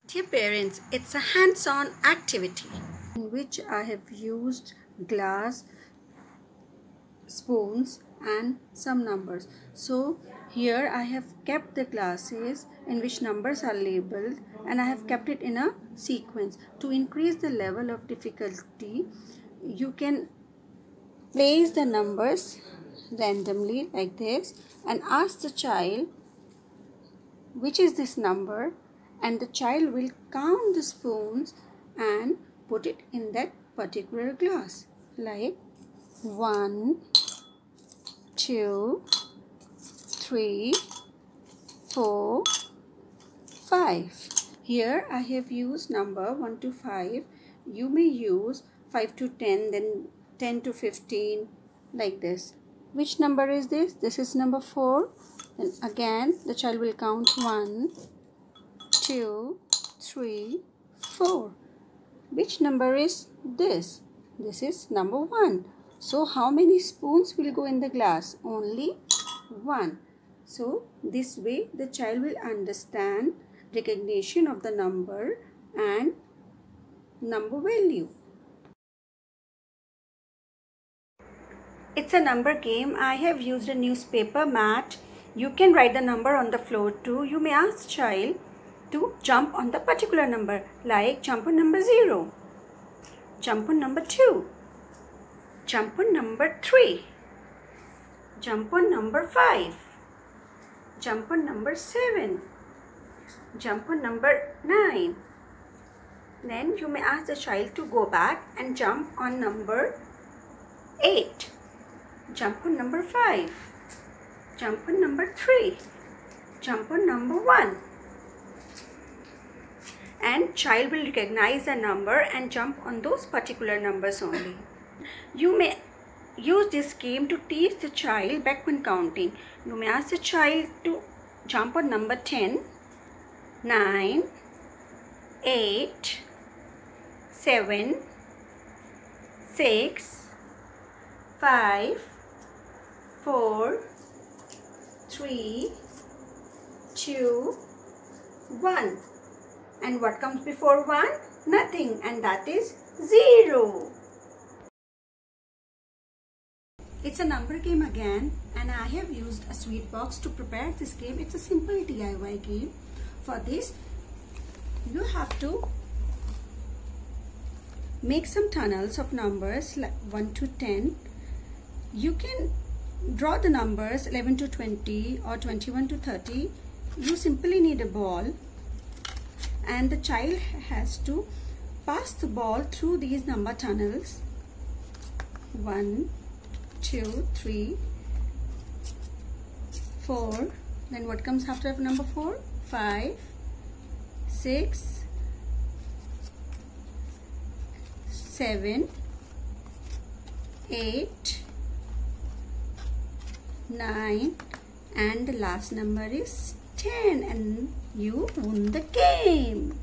Dear parents, it's a hands-on activity in which I have used glass, spoons and some numbers. So here I have kept the glasses in which numbers are labeled and I have kept it in a sequence. To increase the level of difficulty, you can place the numbers randomly like this and ask the child which is this number, and the child will count the spoons and put it in that particular glass, like 1, 2, 3, 4, 5. Here I have used number 1 to 5. You may use 5 to 10, then 10 to 15, like this. Which number is this? This is number 4. Then again the child will count 1, 2, 3, 4. Which number is this? This is number 1. So how many spoons will go in the glass? Only 1. So this way the child will understand recognition of the number and number value. It's a number game. I have used a newspaper mat. You can write the number on the floor too. You may ask the child to jump on the particular number, like jump on number 0, jump on number 2, jump on number 3, jump on number 5, jump on number 7, jump on number 9. Then you may ask the child to go back and jump on number 8, jump on number 5, jump on number 3, jump on number 1. And child will recognize the number and jump on those particular numbers only. You may use this game to teach the child backward counting. You may ask the child to jump on number 10, 9, 8, 7, 6, 5, 4, 3, 2, 1. And what comes before 1? Nothing, and that is 0. It's a number game again, and I have used a sweet box to prepare this game. It's a simple DIY game. For this, you have to make some tunnels of numbers like 1 to 10. You can draw the numbers 11 to 20 or 21 to 30. You simply need a ball, and the child has to pass the ball through these number tunnels. 1, 2, 3, 4. Then what comes after number 4? 5, 6, 7, 8, 9, and the last number is 10, and you won the game.